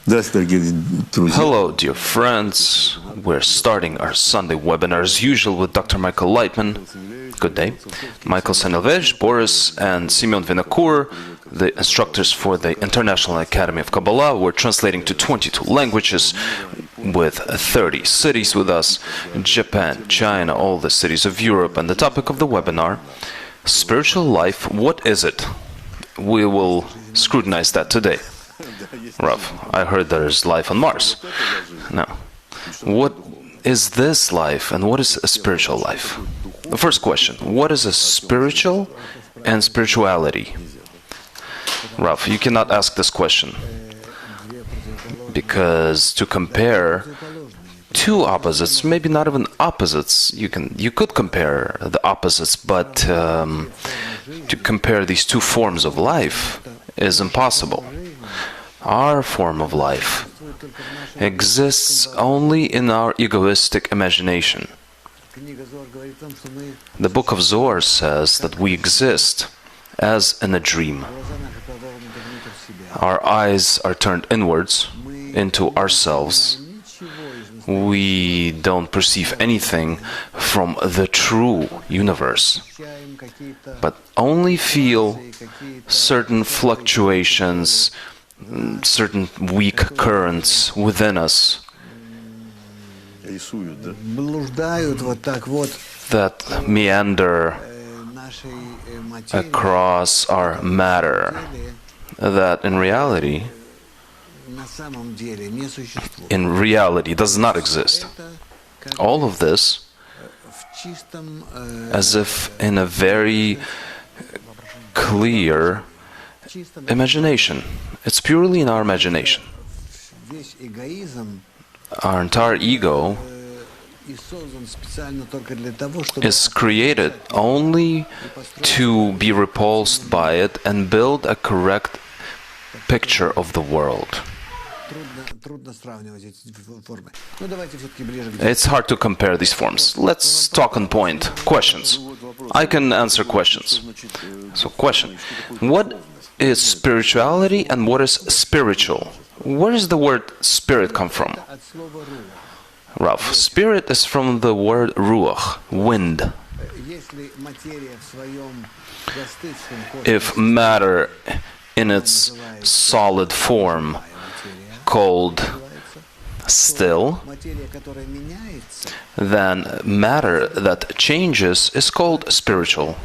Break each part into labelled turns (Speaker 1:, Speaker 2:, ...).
Speaker 1: Hello, dear friends. We're starting our Sunday webinar as usual with Dr. Michael Laitman. Good day. Michael Sanilvej, Boris, and Simeon Vinokur, the instructors for the International Academy of Kabbalah. We're translating to 22 languages with 30 cities with us, Japan, China, all the cities of Europe. And the topic of the webinar, spiritual life, what is it? We will scrutinize that today. Rav, I heard there's life on Mars. Now, what is this life and what is a spiritual life? The first question, what is a spiritual and spirituality? Rav, you cannot ask this question because to compare two opposites, maybe not even opposites, you could compare the opposites, but to compare these two forms of life is impossible. Our form of life exists only in our egoistic imagination. The book of Zohar says that we exist as in a dream. Our eyes are turned inwards into ourselves. We don't perceive anything from the true universe, but only feel certain fluctuations, certain weak currents within us that meander across our matter, that in reality does not exist. All of this as if in a very clear imagination. It's purely in our imagination. Our entire ego is created only to be repulsed by it and build a correct picture of the world. It's hard to compare these forms. Let's talk on point. Questions. I can answer questions. So, question. What is spirituality and what is spiritual? Where does the word spirit come from? Rav, spirit is from the word ruach, wind. If matter in its solid form called still, then matter that changes is called spiritual.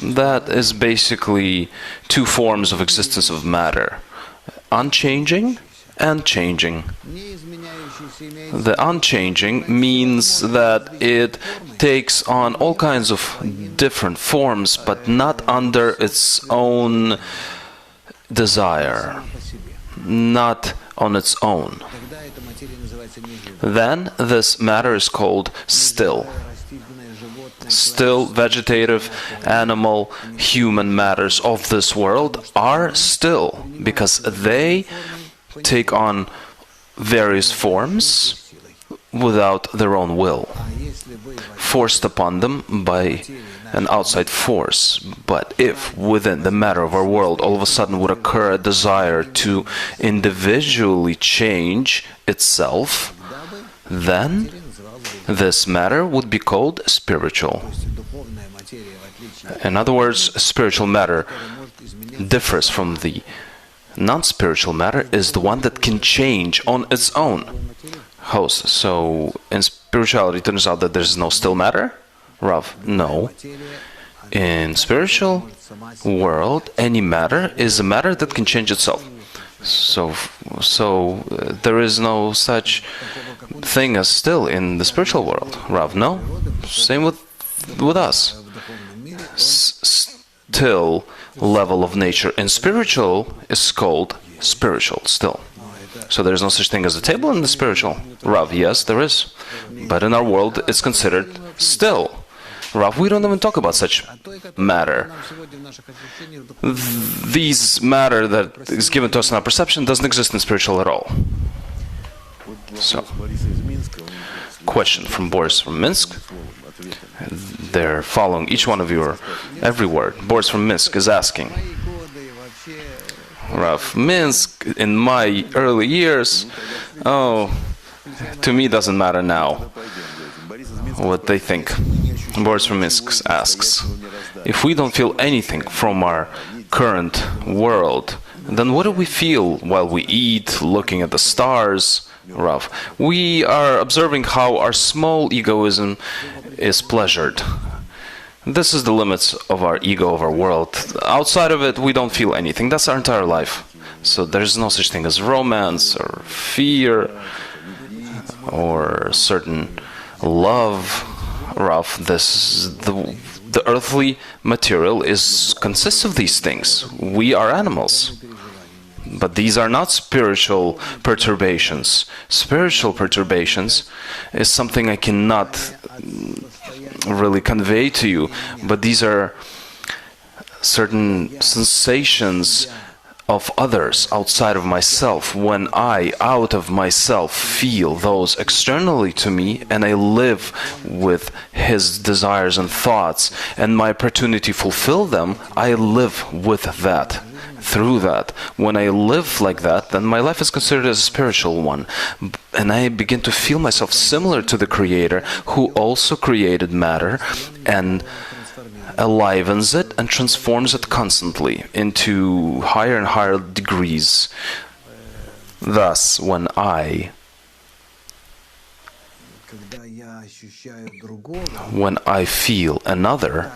Speaker 1: That is basically two forms of existence of matter, unchanging and changing. The unchanging means that it takes on all kinds of different forms, but not under its own desire, not on its own. Then this matter is called still. Still, vegetative, animal, human matters of this world are still, because they take on various forms without their own will, forced upon them by an outside force. But if within the matter of our world all of a sudden would occur a desire to individually change itself, then this matter would be called spiritual. In other words, spiritual matter differs from the non-spiritual matter, is the one that can change on its own. Host. So in spirituality it turns out that there's no still matter? Rav, no. In spiritual world, any matter is a matter that can change itself. So there is no such thing as still in the spiritual world. Rav, no. Same with us. Still level of nature in spiritual is called spiritual still. So there is no such thing as a table in the spiritual. Rav, yes, there is. But in our world, it's considered still. Rav, we don't even talk about such matter. These matter that is given to us in our perception doesn't exist in spiritual at all. So, question from Boris from Minsk. They're following each one of your every word. Boris from Minsk is asking, Rav, Minsk, in my early years, oh, to me doesn't matter now what they think. Boris from Minsk asks, if we don't feel anything from our current world, then what do we feel while we eat, looking at the stars? Rav, we are observing how our small egoism is pleasured. This is the limits of our ego, of our world. Outside of it, we don't feel anything. That's our entire life. So there's no such thing as romance or fear or certain love. Rav, the earthly material consists of these things. We are animals. But these are not spiritual perturbations. Spiritual perturbations is something I cannot really convey to you, but these are certain sensations of others outside of myself, when I, out of myself, feel those externally to me, and I live with his desires and thoughts, and my opportunity to fulfill them, I live with that. Through that, when I live like that, then my life is considered as a spiritual one, and I begin to feel myself similar to the Creator, who also created matter and enlivens it and transforms it constantly into higher and higher degrees. Thus, when I feel another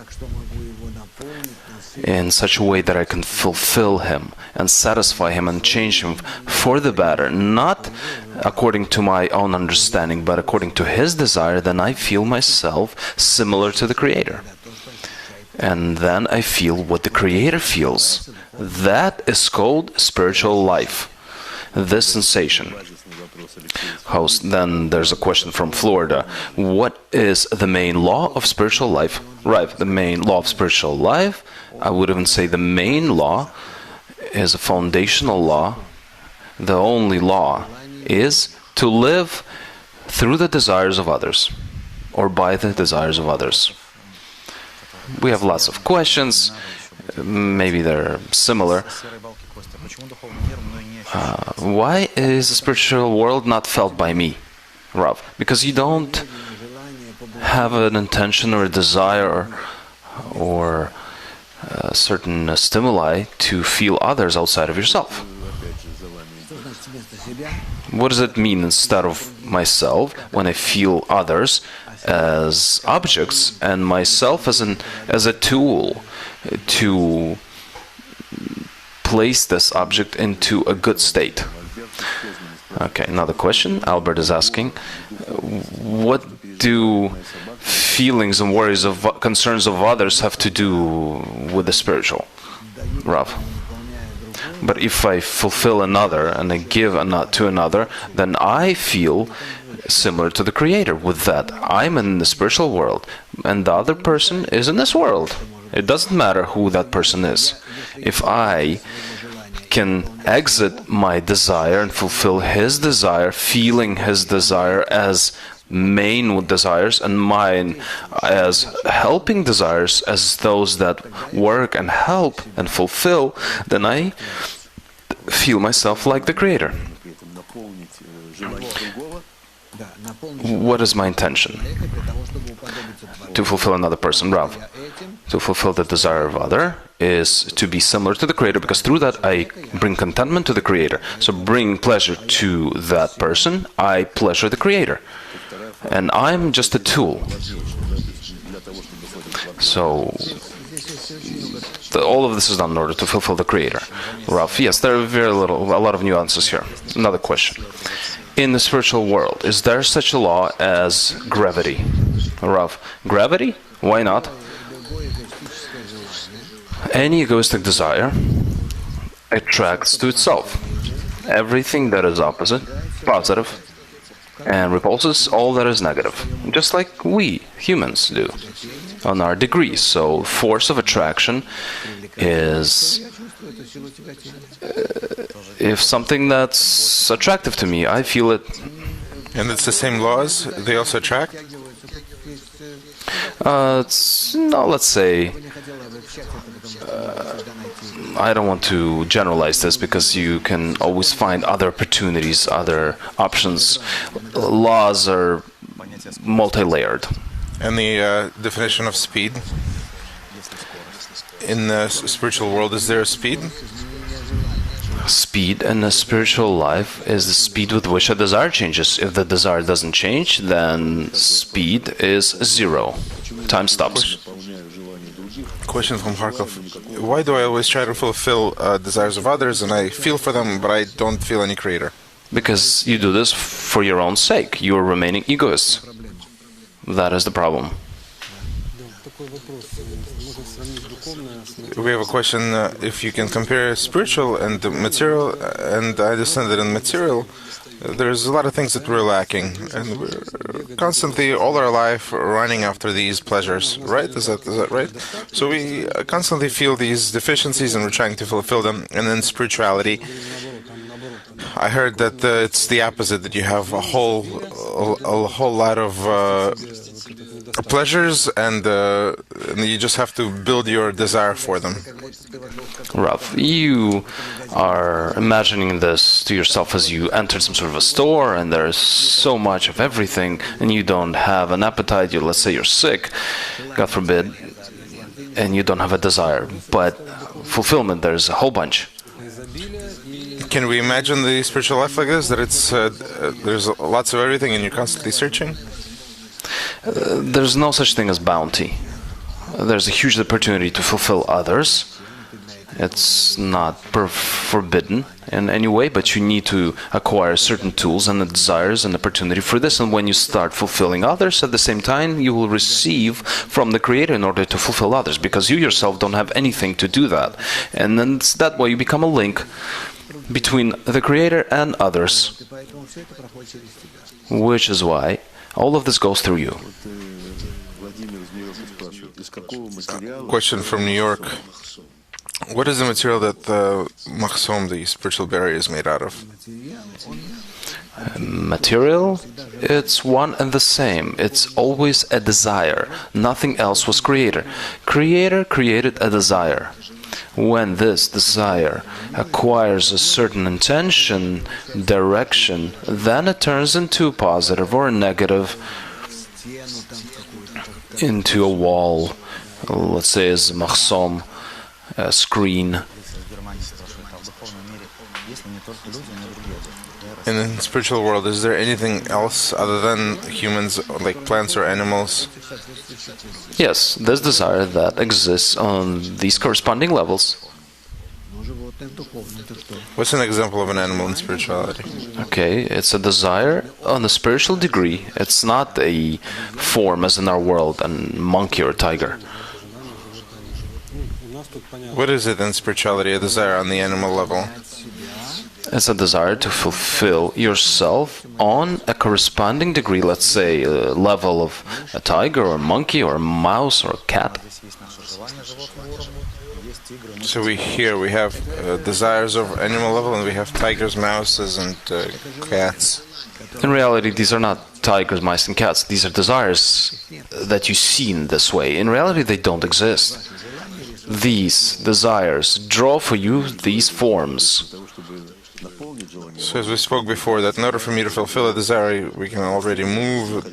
Speaker 1: in such a way that I can fulfill him and satisfy him and change him for the better, not according to my own understanding, but according to his desire, then I feel myself similar to the Creator. And then I feel what the Creator feels. That is called spiritual life. This sensation. Host, then there's a question from Florida. What is the main law of spiritual life? Right, the main law of spiritual life, I would even say the main law is a foundational law. The only law is to live through the desires of others, or by the desires of others. We have lots of questions. Maybe they're similar. Why is the spiritual world not felt by me, Rav? Because you don't have an intention or a desire or certain stimuli to feel others outside of yourself. What does it mean instead of myself when I feel others as objects and myself as a tool to place this object into a good state? Okay, another question. Albert is asking, what do feelings and worries of concerns of others have to do with the spiritual? Rav. But if I fulfill another and I give to another, then I feel similar to the Creator. With that, I'm in the spiritual world, and the other person is in this world. It doesn't matter who that person is. If I can exit my desire and fulfill his desire, feeling his desire as main desires and mine as helping desires, as those that work and help and fulfill, then I feel myself like the Creator. What is my intention? To fulfill another person, Rav. To fulfill the desire of other is to be similar to the Creator, because through that I bring contentment to the Creator. So bring pleasure to that person, I pleasure the Creator. And I'm just a tool. So all of this is done in order to fulfill the Creator. Rav, yes, there are a lot of nuances here. Another question. In the spiritual world, is there such a law as gravity? Rav, gravity? Why not? Any egoistic desire attracts to itself everything that is opposite, positive, and repulses all that is negative, just like we humans do on our degrees. So force of attraction is if something that's attractive to me, I feel it.
Speaker 2: And it's the same laws? They also attract?
Speaker 1: Let's say I don't want to generalize this because you can always find other opportunities, other options. Laws are multi-layered.
Speaker 2: And the definition of speed? In the spiritual world, is there a speed?
Speaker 1: Speed in a spiritual life is the speed with which a desire changes. If the desire doesn't change, then speed is zero. Time stops.
Speaker 2: Question from Kharkov. Why do I always try to fulfill desires of others and I feel for them, but I don't feel any creator?
Speaker 1: Because you do this for your own sake. You are remaining egoists. That is the problem.
Speaker 2: We have a question, if you can compare spiritual and the material, and I understand that in material, there's a lot of things that we're lacking, and we're constantly, all our life, running after these pleasures, right? Is that right? So we constantly feel these deficiencies and we're trying to fulfill them, and then spirituality, I heard that it's the opposite, that you have a whole lot of pleasures, and you just have to build your desire for them.
Speaker 1: Rav, you are imagining this to yourself as you enter some sort of a store and there's so much of everything and you don't have an appetite. Let's say you're sick, God forbid, and you don't have a desire. But fulfillment, there's a whole bunch.
Speaker 2: Can we imagine the spiritual life like this, that it's there's lots of everything and you're constantly searching?
Speaker 1: There's no such thing as bounty. There's a huge opportunity to fulfill others. It's not forbidden in any way, but you need to acquire certain tools and the desires and opportunity for this. And when you start fulfilling others, at the same time, you will receive from the Creator in order to fulfill others, because you yourself don't have anything to do that. And then it's that way you become a link between the Creator and others, which is why all of this goes through you.
Speaker 2: Question from New York. What is the material that the mahsom, the spiritual barrier, is made out of?
Speaker 1: Material? It's one and the same. It's always a desire. Nothing else was created. Creator created a desire. When this desire acquires a certain intention, direction, then it turns into positive or negative, into a wall, let's say as mahsom, a screen.
Speaker 2: In the spiritual world, is there anything else other than humans, like plants or animals?
Speaker 1: Yes, there's desire that exists on these corresponding levels.
Speaker 2: What's an example of an animal in spirituality?
Speaker 1: Okay, it's a desire on a spiritual degree. It's not a form as in our world, a monkey or a tiger.
Speaker 2: What is it in spirituality, a desire on the animal level?
Speaker 1: It's a desire to fulfill yourself on a corresponding degree, let's say a level of a tiger or a monkey or a mouse or a cat.
Speaker 2: So we have desires of animal level, and we have tigers, mouses, and cats.
Speaker 1: In reality, these are not tigers, mice, and cats. These are desires that you see in this way. In reality, they don't exist. These desires draw for you these forms.
Speaker 2: So as we spoke before, that in order for me to fulfill a desire, we can already move,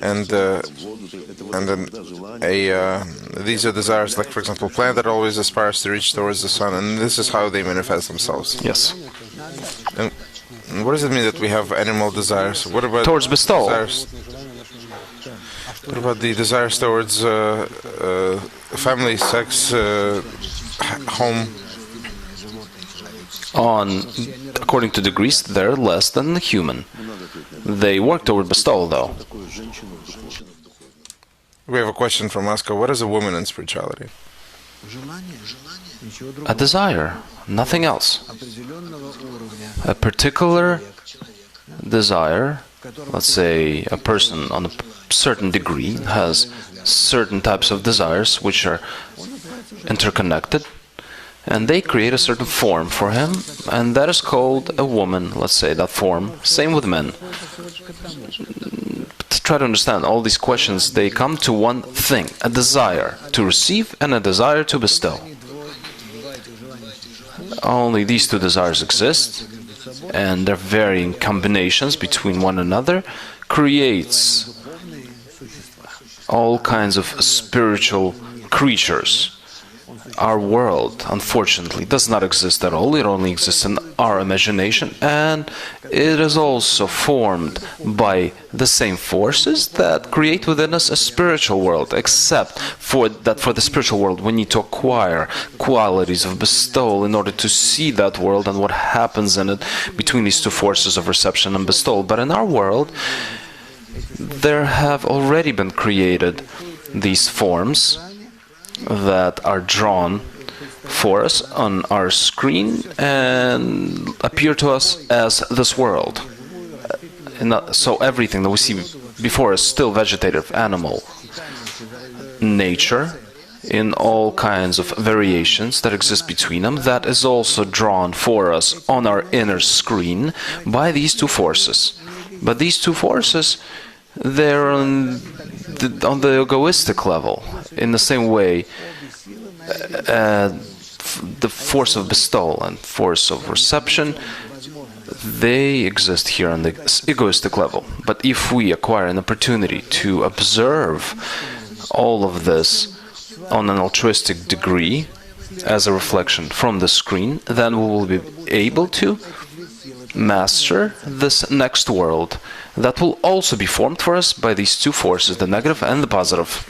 Speaker 2: and then these are desires, like for example, plant that always aspires to reach towards the sun, and this is how they manifest themselves.
Speaker 1: Yes.
Speaker 2: And what does it mean that we have animal desires? What about
Speaker 1: towards bestowal?
Speaker 2: What about the desires towards family, sex, home?
Speaker 1: According to degrees, they're less than the human. They work toward bestowal, though.
Speaker 2: We have a question from Moscow. What is a woman in spirituality?
Speaker 1: A desire, nothing else. A particular desire, let's say a person on a certain degree has certain types of desires which are interconnected, and they create a certain form for him, and that is called a woman, let's say, that form. Same with men. To try to understand all these questions, they come to one thing, a desire to receive and a desire to bestow. only these two desires exist, and their varying combinations between one another creates all kinds of spiritual creatures. Our world, unfortunately, does not exist at all. It only exists in our imagination, and it is also formed by the same forces that create within us a spiritual world, except for the spiritual world we need to acquire qualities of bestowal in order to see that world and what happens in it between these two forces of reception and bestowal. But in our world, there have already been created these forms that are drawn for us on our screen and appear to us as this world. So everything that we see before us, still vegetative, animal, nature, in all kinds of variations that exist between them, that is also drawn for us on our inner screen by these two forces. But these two forces, they're on the egoistic level, in the same way the force of bestowal and force of reception, they exist here on the egoistic level. But if we acquire an opportunity to observe all of this on an altruistic degree as a reflection from the screen, then we will be able to master this next world that will also be formed for us by these two forces, the negative and the positive.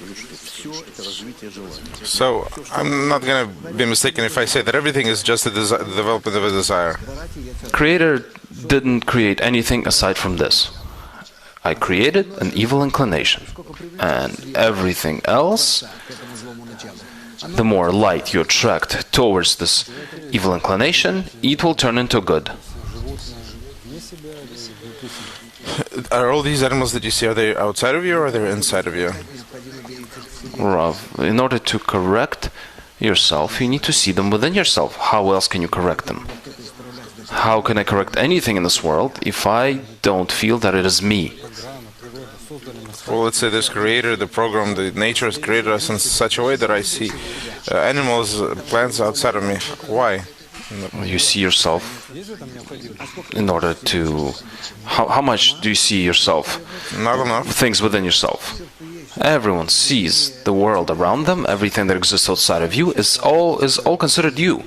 Speaker 2: So, I'm not going to be mistaken if I say that everything is just the development of a desire.
Speaker 1: Creator didn't create anything aside from this. I created an evil inclination, and everything else, the more light you attract towards this evil inclination, it will turn into good.
Speaker 2: Are all these animals that you see, are they outside of you or are they inside of you?
Speaker 1: Rav, in order to correct yourself, you need to see them within yourself. How else can you correct them? How can I correct anything in this world if I don't feel that it is me?
Speaker 2: Well, let's say this creator, the program, the nature has created us in such a way that I see animals, plants outside of me. Why?
Speaker 1: You see yourself in order to... How much do you see yourself?
Speaker 2: Not enough.
Speaker 1: Things within yourself. Everyone sees the world around them. Everything that exists outside of you is all considered you.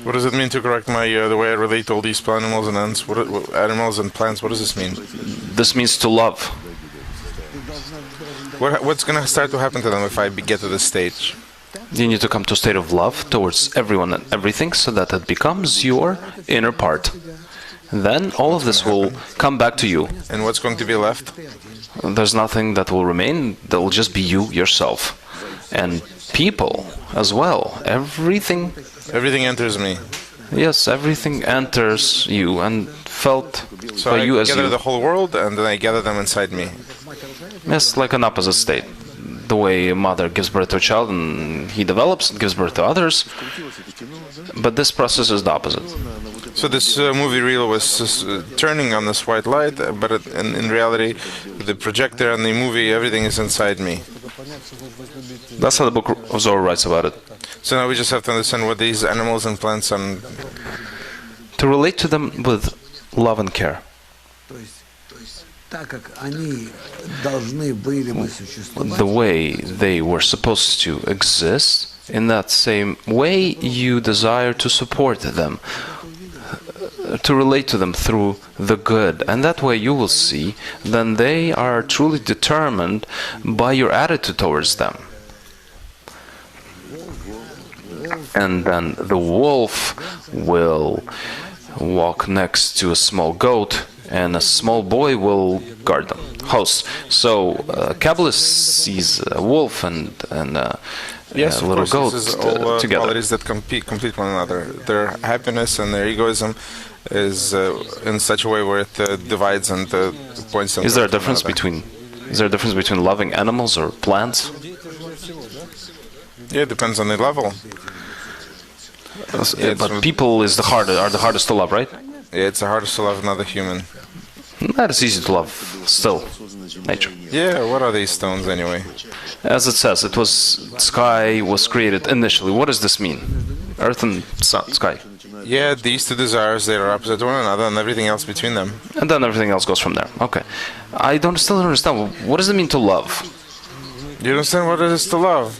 Speaker 2: What does it mean to correct my the way I relate to all these animals and ants? Animals and plants? What does this mean?
Speaker 1: This means to love.
Speaker 2: What's going to start to happen to them if I get to this stage?
Speaker 1: You need to come to a state of love towards everyone and everything, so that it becomes your inner part. Then all of this will come back to you.
Speaker 2: And what's going to be left?
Speaker 1: There's nothing that will remain. There will just be you, yourself. And people as well. Everything
Speaker 2: enters me.
Speaker 1: Yes, everything enters you and felt by you as you.
Speaker 2: So I gather the whole world and then I gather them inside me.
Speaker 1: Yes, like an opposite state. The way a mother gives birth to a child and he develops and gives birth to others. But this process is the opposite.
Speaker 2: So this movie reel was turning on this white light, but in reality, the projector and the movie, everything is inside me.
Speaker 1: That's how the book of Zohar writes about it.
Speaker 2: So now we just have to understand what these animals and plants and...
Speaker 1: To relate to them with love and care. The way they were supposed to exist, in that same way you desire to support them, to relate to them through the good, and that way you will see then they are truly determined by your attitude towards them. And then the wolf will walk next to a small goat, and a small boy will guard them. Host. So Kabbalist sees a wolf and
Speaker 2: yes,
Speaker 1: a little goat together.
Speaker 2: Qualities that complete one another. Their happiness and their egoism is in such a way where it divides and points them.
Speaker 1: Is there a difference between loving animals or plants?
Speaker 2: Yeah, it depends on the level.
Speaker 1: But people are the hardest to love, right?
Speaker 2: Yeah, it's the hardest to love another human.
Speaker 1: That is easy to love still. Nature.
Speaker 2: Yeah, what are these stones anyway?
Speaker 1: As it says, sky was created initially. What does this mean? Earth and sun, sky.
Speaker 2: Yeah, these two desires, they are opposite to one another, and everything else between them.
Speaker 1: And then everything else goes from there. Okay. Still don't understand. What does it mean to love?
Speaker 2: You understand what it is to love?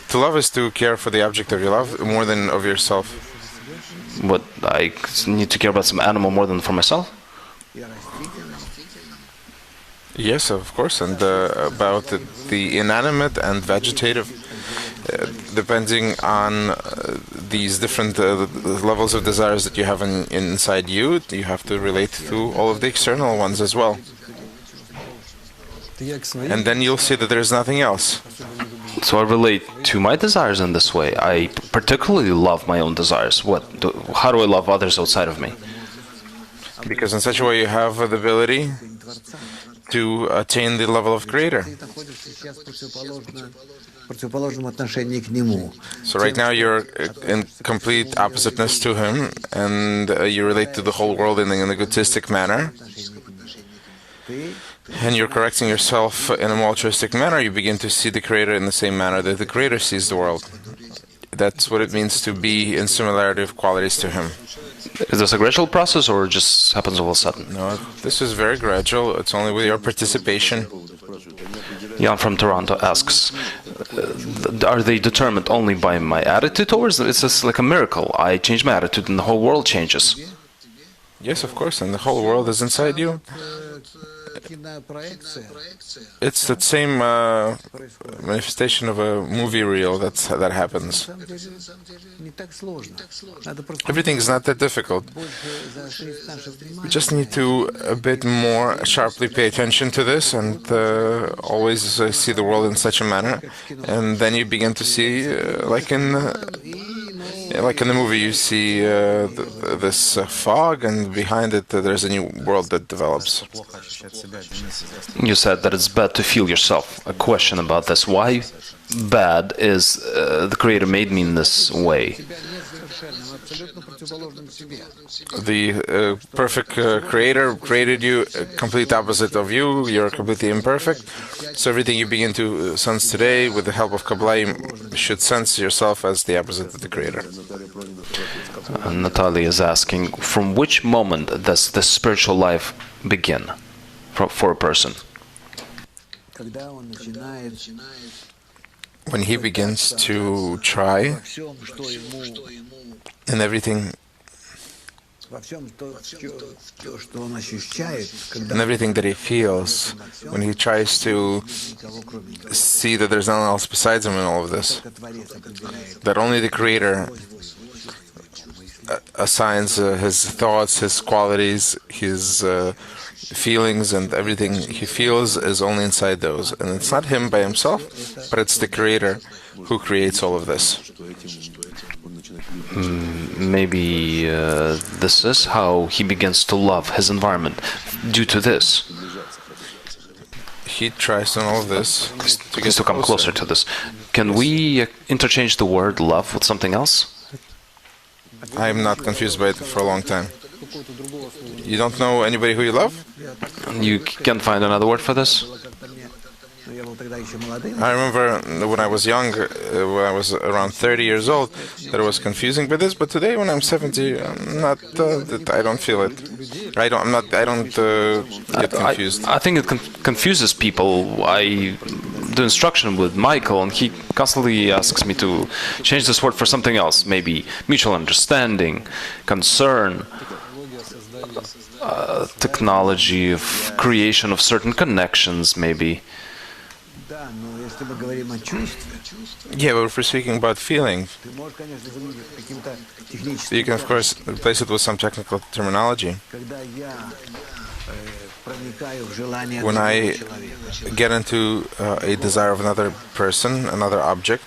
Speaker 2: To love is to care for the object of your love more than of yourself.
Speaker 1: What, I need to care about some animal more than for myself?
Speaker 2: Yes, of course, and about the inanimate and vegetative, depending on these different levels of desires that you have inside you, you have to relate to all of the external ones as well. And then you'll see that there's nothing else.
Speaker 1: So I relate to my desires in this way. I particularly love my own desires. How do I love others outside of me?
Speaker 2: Because in such a way you have the ability to attain the level of Creator. So right now you're in complete oppositeness to Him, and you relate to the whole world in an egotistic manner. And you're correcting yourself in a more altruistic manner. You begin to see the Creator in the same manner that the Creator sees the world. That's what it means to be in similarity of qualities to Him.
Speaker 1: Is this a gradual process, or it just happens all of a sudden?
Speaker 2: No, this is very gradual. It's only with your participation.
Speaker 1: Jan from Toronto asks, are they determined only by my attitude towards them? It's just like a miracle. I change my attitude and the whole world changes.
Speaker 2: Yes, of course, and the whole world is inside you. It's that same manifestation of a movie reel that happens. Everything is not that difficult. We just need to a bit more sharply pay attention to this and always see the world in such a manner, and then you begin to see, like in the movie, you see this fog, and behind it there's a new world that develops.
Speaker 1: You said that it's bad to feel yourself. A question about this. Why bad is the Creator made me in this way? The perfect Creator created you complete opposite of you. You're completely imperfect. So everything you begin to sense today, with the help of Kabbalah, you should sense yourself as the opposite of the Creator. Natalia is asking, from which moment does the spiritual life begin for a person?
Speaker 2: When he begins to try in everything that he feels, when he tries to see that there's nothing else besides him in all of this, that only the Creator assigns his thoughts, his qualities, his feelings, and everything he feels is only inside those. And it's not him by himself, but it's the Creator who creates all of this.
Speaker 1: Maybe this is how he begins to love his environment, due to this.
Speaker 2: He tries in all of this
Speaker 1: to come closer to this. Can we interchange the word love with something else?
Speaker 2: I'm not confused by it for a long time. You don't know anybody who you love?
Speaker 1: You can find another word for this?
Speaker 2: I remember when I was young, when I was around 30 years old, that it was confusing by this. But today, when I'm 70, I'm not. I don't feel it. I don't get confused.
Speaker 1: I think it confuses people. I do instruction with Michael, and he constantly asks me to change this word for something else. Maybe mutual understanding, concern, technology of creation of certain connections, maybe.
Speaker 2: Yeah, but if we're speaking about feeling, you can, of course, replace it with some technical terminology. When I get into a desire of another person, another object,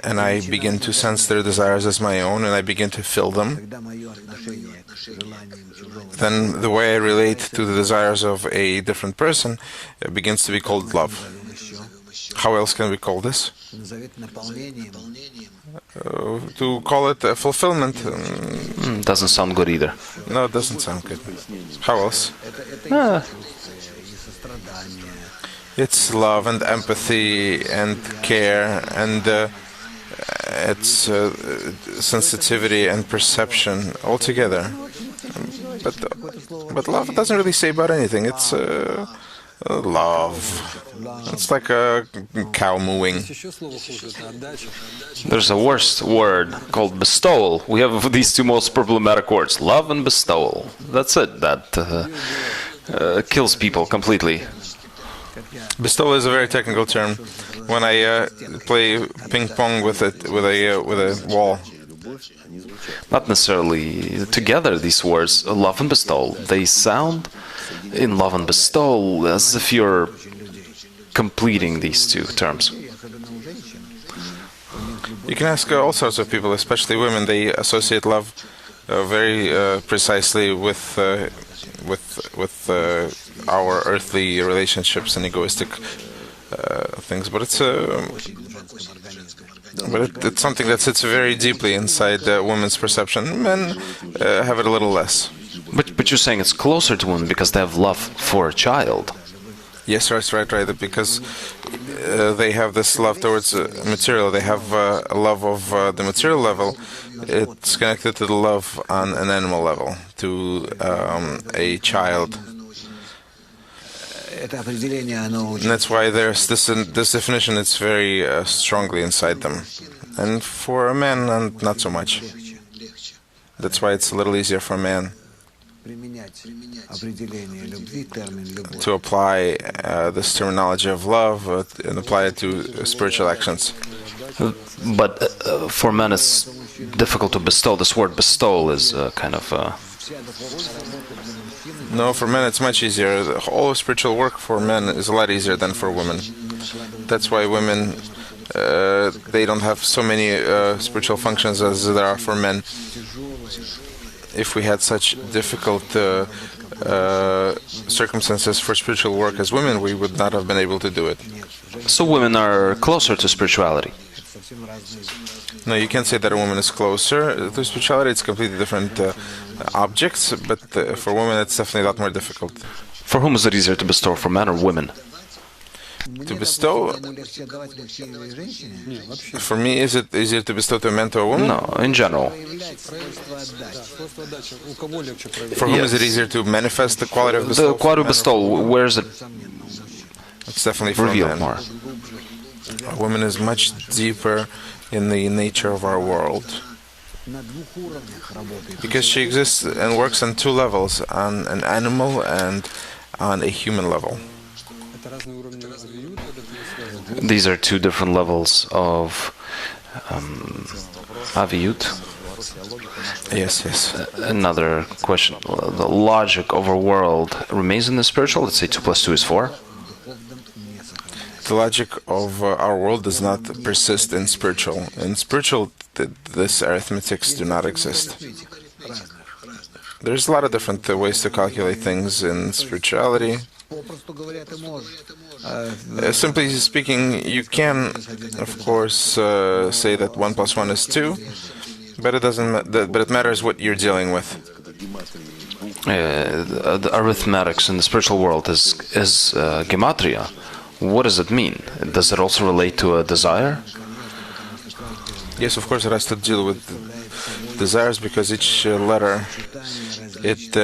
Speaker 2: and I begin to sense their desires as my own, and I begin to fill them, then the way I relate to the desires of a different person begins to be called love. How else can we call this? To call it fulfillment.
Speaker 1: Doesn't sound good either.
Speaker 2: No, it doesn't sound good. How else? It's love and empathy and care and it's sensitivity and perception all together. But love doesn't really say about anything. It's love. It's like a cow mooing.
Speaker 1: There's a worse word called bestowal. We have these two most problematic words, love and bestowal. That's it. That kills people completely.
Speaker 2: Bestowal is a very technical term. When I play ping pong with a wall.
Speaker 1: Not necessarily together, these words, love and bestowal. They sound in love and bestowal as if you're completing these two terms.
Speaker 2: You can ask all sorts of people, especially women. They associate love very precisely with our earthly relationships and egoistic things, but it's something that sits very deeply inside women's perception. Men have it a little less.
Speaker 1: But you're saying it's closer to women because they have love for a child.
Speaker 2: Yes, right. Because they have this love towards material. They have a love of the material level. It's connected to the love on an animal level, to a child. And that's why there's this definition. It's very strongly inside them, and for a man, not so much. That's why it's a little easier for a man to apply this terminology of love and apply it to spiritual actions.
Speaker 1: But for men, it's difficult to bestow. This word bestowal is kind of.
Speaker 2: No, for men it's much easier. All spiritual work for men is a lot easier than for women. That's why women, they don't have so many spiritual functions as there are for men. If we had such difficult circumstances for spiritual work as women, we would not have been able to do it.
Speaker 1: So women are closer to spirituality?
Speaker 2: No, you can't say that a woman is closer to spirituality. It's completely different objects, but for women it's definitely a lot more difficult.
Speaker 1: For whom is it easier to bestow, for men or women?
Speaker 2: To bestow, for me, is it easier to bestow to a man or a woman?
Speaker 1: No, in general.
Speaker 2: For whom is it easier to manifest the quality of bestowal?
Speaker 1: The quality of bestowal, where is it
Speaker 2: it's definitely for
Speaker 1: revealed
Speaker 2: men.
Speaker 1: more?
Speaker 2: A woman is much deeper in the nature of our world, because she exists and works on two levels, on an animal and on a human level.
Speaker 1: These are two different levels of aviyut.
Speaker 2: Yes.
Speaker 1: Another question. The logic of our world remains in the spiritual? Let's say 2 + 2 is 4.
Speaker 2: The logic of our world does not persist in spiritual. In spiritual, this arithmetics do not exist. There's a lot of different ways to calculate things in spirituality. Simply speaking, you can, of course, say that 1 + 1 is 2, but it doesn't. But it matters what you're dealing with.
Speaker 1: The arithmetics in the spiritual world is Gematria. What does it mean? Does it also relate to a desire?
Speaker 2: Yes, of course, it has to deal with desires, because each letter, it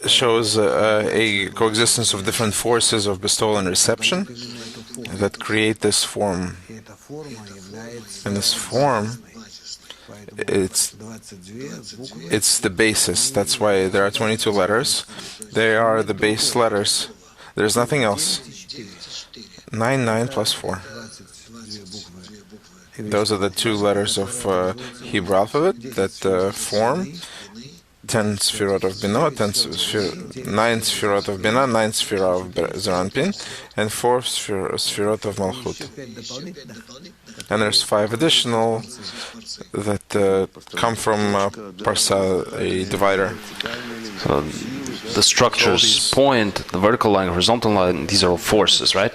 Speaker 2: shows a coexistence of different forces of bestowal and reception that create this form. And this form, it's the basis. That's why there are 22 letters. They are the base letters. There's nothing else. 9 + 4. Those are the two letters of Hebrew alphabet that form 10 Sfirot of Binah, 9 Sfirot of Binah, 9 Sfirot of Zeranpin, and 4 Sfirot of Malchut. And there's 5 additional that come from Parsa, a divider.
Speaker 1: So the structures, point, the vertical line, horizontal line, these are all forces, right?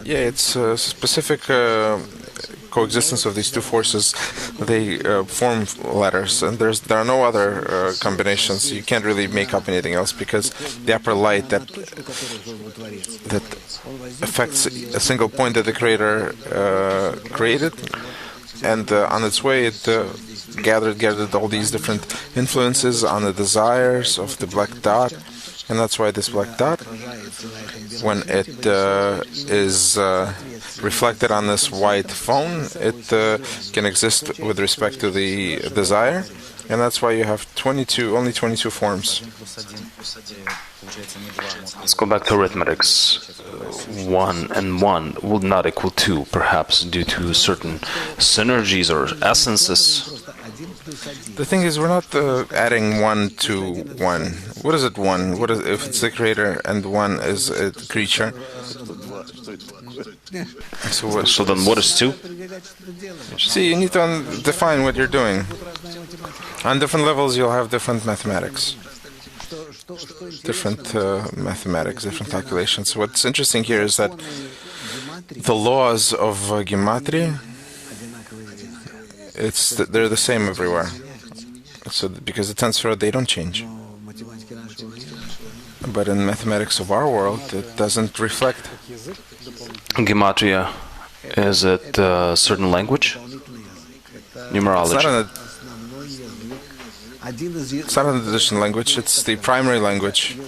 Speaker 2: Yeah, it's specific coexistence of these two forces, they form letters, and there are no other combinations. You can't really make up anything else, because the upper light that affects a single point that the Creator created, and on its way it gathered all these different influences on the desires of the black dot. And that's why this black dot, when it is reflected on this white phone, it can exist with respect to the desire. And that's why you have only 22 forms.
Speaker 1: Let's go back to arithmetics. 1 and 1 would not equal 2, perhaps due to certain synergies or essences.
Speaker 2: The thing is, we're not adding 1 to 1. What is it 1? What is, if it's the Creator and 1 is a creature? So
Speaker 1: then what is 2?
Speaker 2: See, you need to define what you're doing. On different levels, you'll have different mathematics. Different calculations. What's interesting here is that the laws of Gematria, they're the same everywhere. So because the tensor, they don't change. But in mathematics of our world, it doesn't reflect.
Speaker 1: Gematria, is it a certain language? Numerology.
Speaker 2: It's not an additional language, it's the primary language.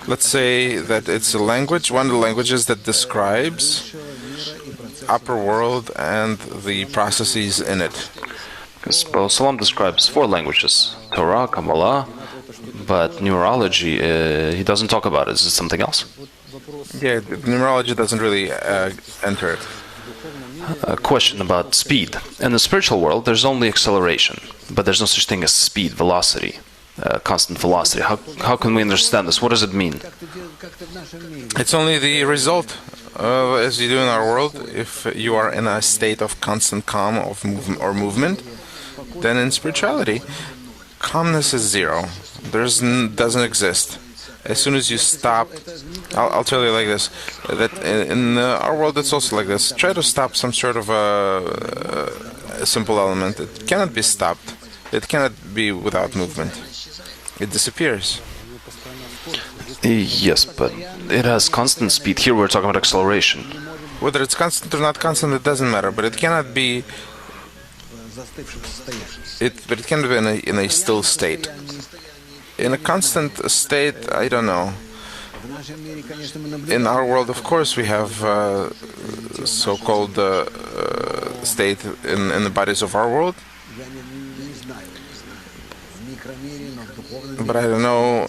Speaker 2: Let's say that it's a language, one of the languages that describes upper world and the processes in it.
Speaker 1: Because Salam describes 4 languages, Torah, Kabbalah, but numerology, he doesn't talk about it. Is it something else?
Speaker 2: Yeah, numerology doesn't really enter it.
Speaker 1: A question about speed. In the spiritual world, there's only acceleration, but there's no such thing as speed, velocity, constant velocity. How can we understand this? What does it mean?
Speaker 2: It's only the result, as you do in our world. If you are in a state of constant calm or movement, then in spirituality, calmness is zero. Doesn't exist. As soon as you stop, I'll tell you like this, that in our world it's also like this. Try to stop some sort of a simple element. It cannot be stopped. It cannot be without movement. It disappears.
Speaker 1: Yes, but it has constant speed. Here we're talking about acceleration.
Speaker 2: Whether it's constant or not constant, it doesn't matter, but it cannot be... But it can be in a still state. In a constant state, I don't know. In our world, of course, we have so-called state in the bodies of our world. But I don't know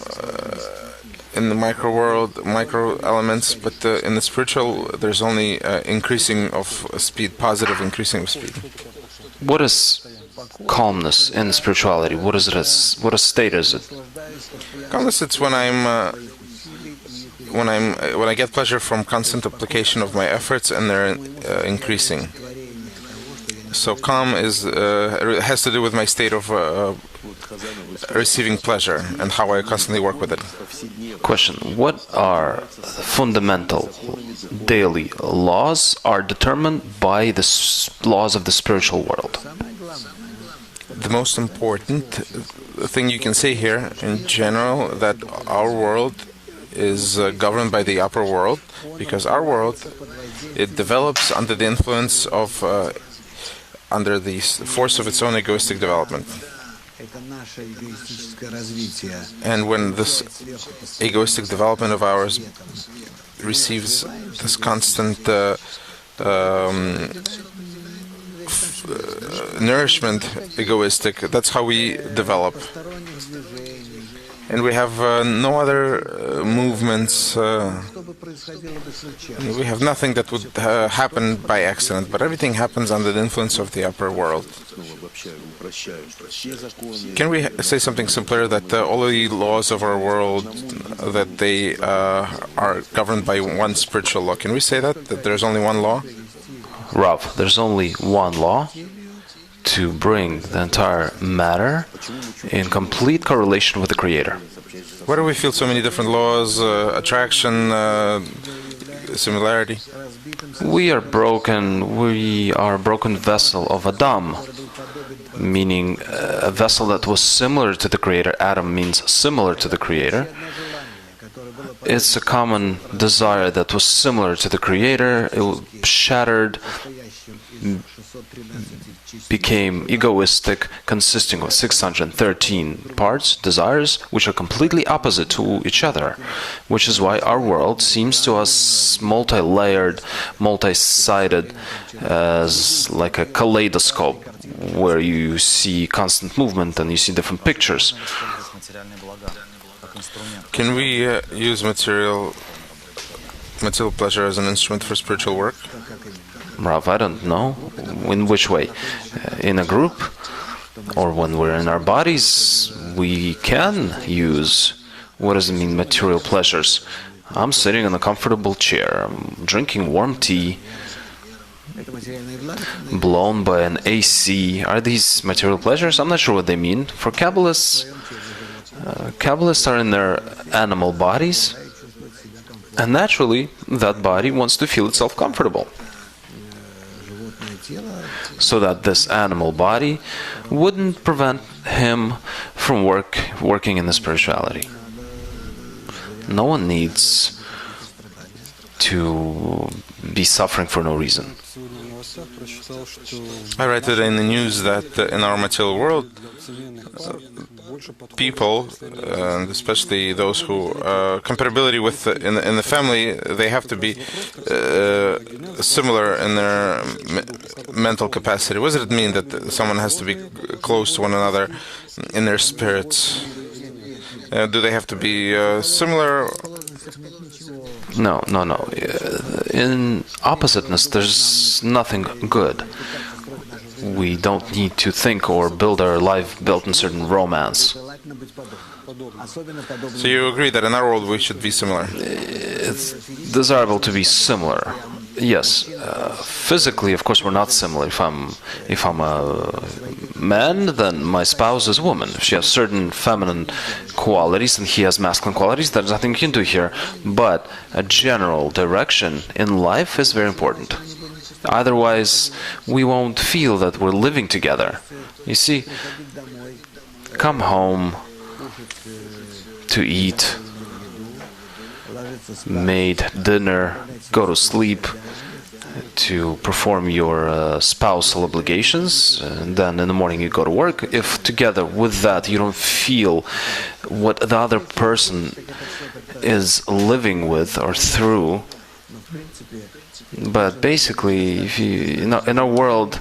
Speaker 2: in the micro world, micro elements, but in the spiritual, there's only increasing of speed, positive increasing of speed.
Speaker 1: What is calmness in spirituality? What is it? What a state is it?
Speaker 2: Calmness, it's when I get pleasure from constant application of my efforts and they're increasing. So calm has to do with my state of receiving pleasure and how I constantly work with it.
Speaker 1: Question: what are fundamental daily laws are determined by the laws of the spiritual world?
Speaker 2: The most important thing you can say here, in general, that our world is governed by the upper world, because our world, it develops under the influence of, under the force of its own egoistic development. And when this egoistic development of ours receives this constant nourishment, egoistic, that's how we develop. And we have no other movements, we have nothing that would happen by accident, but everything happens under the influence of the upper world. Can we say something simpler, that all the laws of our world, that they are governed by one spiritual law? Can we say that there's only one law?
Speaker 1: Rav, there's only one law to bring the entire matter in complete correlation with the Creator.
Speaker 2: Why do we feel so many different laws, attraction, similarity?
Speaker 1: We are broken. We are a broken vessel of Adam, meaning a vessel that was similar to the Creator. Adam means similar to the Creator. It's a common desire that was similar to the Creator. It was shattered, became egoistic, consisting of 613 parts, desires, which are completely opposite to each other, which is why our world seems to us multi-layered, multi-sided, as like a kaleidoscope, where you see constant movement and you see different pictures.
Speaker 2: Can we use material pleasure as an instrument for spiritual work?
Speaker 1: Rav, I don't know. In which way? In a group? Or when we're in our bodies, we can use, what does it mean, material pleasures? I'm sitting in a comfortable chair, I'm drinking warm tea, blown by an AC. Are these material pleasures? I'm not sure what they mean. For Kabbalists, Kabbalists are in their animal bodies, and naturally, that body wants to feel itself comfortable, so that this animal body wouldn't prevent him from working in the spirituality. No one needs to be suffering for no reason.
Speaker 2: I read today in the news that in our material world, people, and especially those who compatibility with in the family, they have to be similar in their mental capacity. What does it mean that someone has to be close to one another in their spirits? Do they have to be similar?
Speaker 1: No. In oppositeness, there's nothing good. We don't need to think or build our life built in certain romance.
Speaker 2: So you agree that in our world we should be similar?
Speaker 1: It's desirable to be similar. Yes, physically, of course, we're not similar. If I'm a man, then my spouse is a woman. If she has certain feminine qualities and he has masculine qualities, there's nothing you can do here. But a general direction in life is very important. Otherwise, we won't feel that we're living together. You see, come home to eat, made dinner, go to sleep, to perform your spousal obligations, and then in the morning you go to work. If together with that you don't feel what the other person is living with or through, but basically, if in our world,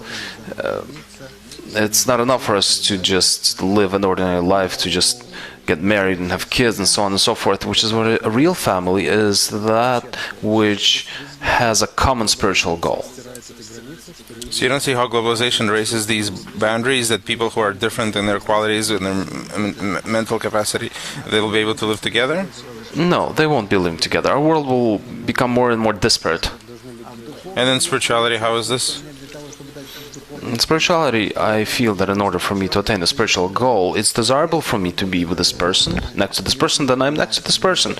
Speaker 1: it's not enough for us to just live an ordinary life, to just get married and have kids and so on and so forth, which is what a real family is, that which has a common spiritual goal.
Speaker 2: So you don't see how globalization raises these boundaries, that people who are different in their qualities and their mental capacity, they will be able to live together?
Speaker 1: No, they won't be living together. Our world will become more and more disparate.
Speaker 2: And in spirituality, how is this?
Speaker 1: In spirituality, I feel that in order for me to attain a spiritual goal, it's desirable for me to be with this person, next to this person, then I'm next to this person.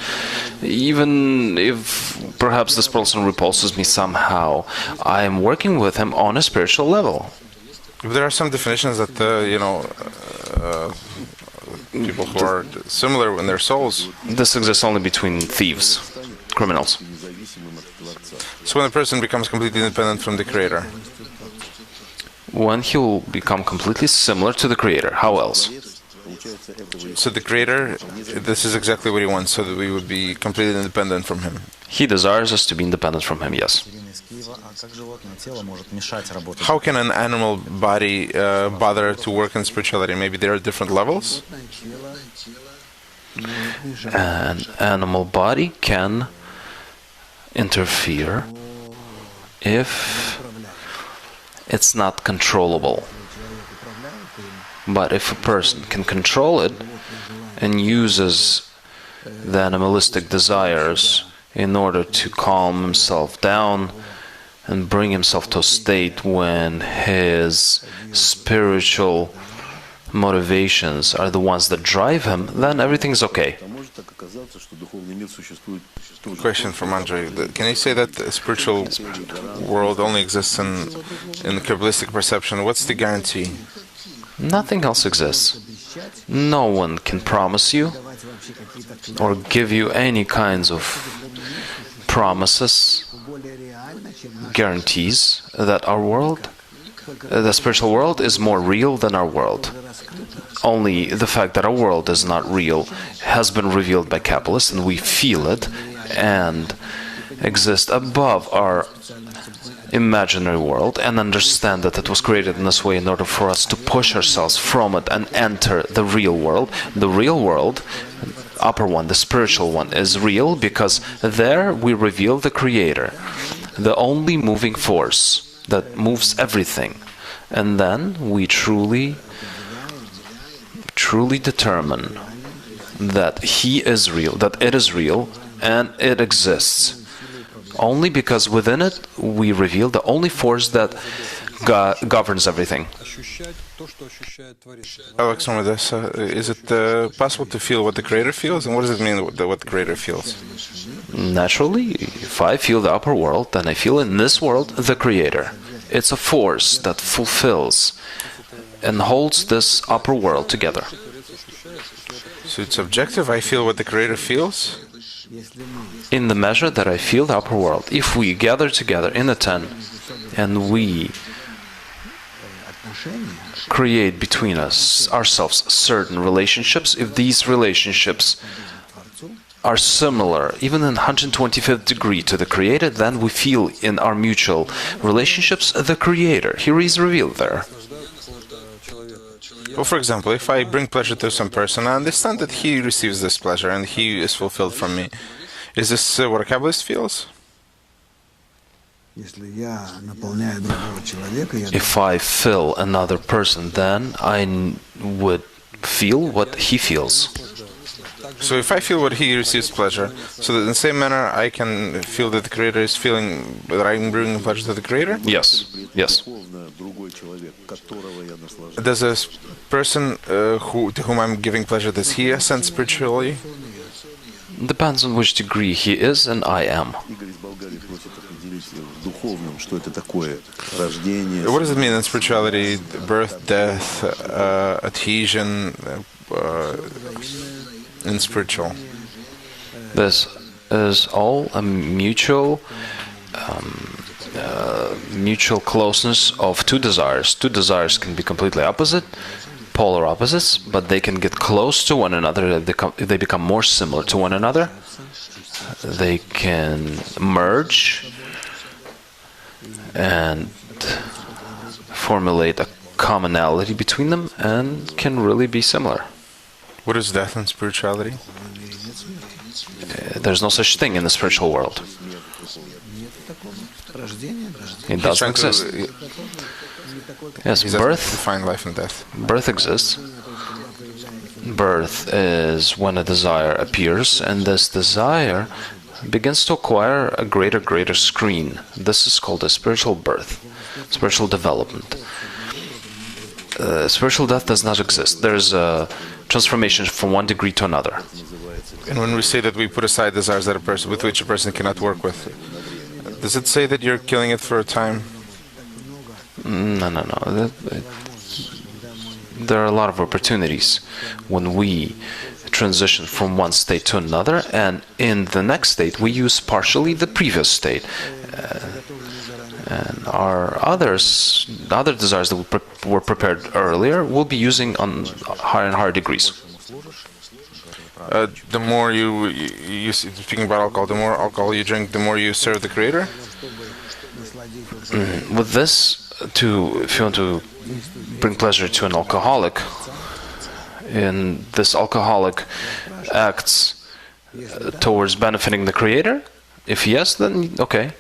Speaker 1: Even if perhaps this person repulses me somehow, I am working with him on a spiritual level.
Speaker 2: There are some definitions that, people who are similar in their souls.
Speaker 1: This exists only between thieves, criminals.
Speaker 2: So when a person becomes completely independent from the Creator?
Speaker 1: When he will become completely similar to the Creator. How else?
Speaker 2: So the Creator, this is exactly what He wants, so that we would be completely independent from Him.
Speaker 1: He desires us to be independent from Him, yes.
Speaker 2: How can an animal body bother to work in spirituality? Maybe there are different levels?
Speaker 1: An animal body can interfere if it's not controllable. But if a person can control it and uses the animalistic desires in order to calm himself down and bring himself to a state when his spiritual motivations are the ones that drive him, then everything's okay.
Speaker 2: Question from Andre. Can you say that the spiritual world only exists in the Kabbalistic perception? What's the guarantee?
Speaker 1: Nothing else exists. No one can promise you or give you any kinds of promises, guarantees that our world, the spiritual world, is more real than our world. Only the fact that our world is not real has been revealed by Kabbalists, and we feel it and exist above our imaginary world and understand that it was created in this way in order for us to push ourselves from it and enter the real world. The real world, upper one, the spiritual one, is real because there we reveal the Creator, the only moving force that moves everything. And then we truly determine that He is real, that it is real, and it exists. Only because within it we reveal the only force that governs everything.
Speaker 2: Alex, from Odessa, is it possible to feel what the Creator feels? And what does it mean what the Creator feels?
Speaker 1: Naturally, if I feel the upper world, then I feel in this world the Creator. It's a force that fulfills and holds this upper world together.
Speaker 2: So it's objective? I feel what the Creator feels?
Speaker 1: In the measure that I feel the upper world, if we gather together in attain and we create between ourselves certain relationships, if these relationships are similar, even in 125th degree to the Creator, then we feel in our mutual relationships the Creator. He is revealed there.
Speaker 2: Well, for example, if I bring pleasure to some person, I understand that he receives this pleasure and he is fulfilled from me. Is this what a Kabbalist feels?
Speaker 1: If I fill another person, then I would feel what he feels.
Speaker 2: So if I feel what he receives pleasure, so that in the same manner I can feel that the Creator is feeling that I'm bringing pleasure to the Creator?
Speaker 1: Yes, yes.
Speaker 2: Does a person to whom I'm giving pleasure, does he ascend spiritually?
Speaker 1: Depends on which degree he is and I am.
Speaker 2: What does it mean in spirituality? Birth, death, adhesion, in spiritual?
Speaker 1: This is all a mutual closeness of two desires. Two desires can be completely opposite, polar opposites, but they can get close to one another. They become more similar to one another. They can merge and formulate a commonality between them and can really be similar.
Speaker 2: What is death in spirituality?
Speaker 1: There's no such thing in the spiritual world. It doesn't exist. Yes, birth.
Speaker 2: Define life and death.
Speaker 1: Birth exists. Birth is when a desire appears, and this desire begins to acquire a greater screen. This is called a spiritual birth, spiritual development. Spiritual death does not exist. There's a transformation from one degree to another.
Speaker 2: And when we say that we put aside desires that with which a person cannot work with, does it say that you're killing it for a time?
Speaker 1: No. There are a lot of opportunities when we transition from one state to another, and in the next state we use partially the previous state. And our other desires that were prepared earlier will be using on higher and higher degrees.
Speaker 2: The more you speaking about alcohol, the more alcohol you drink, the more you serve the Creator?
Speaker 1: With this, if you want to bring pleasure to an alcoholic, and this alcoholic acts towards benefiting the Creator, if yes, then okay.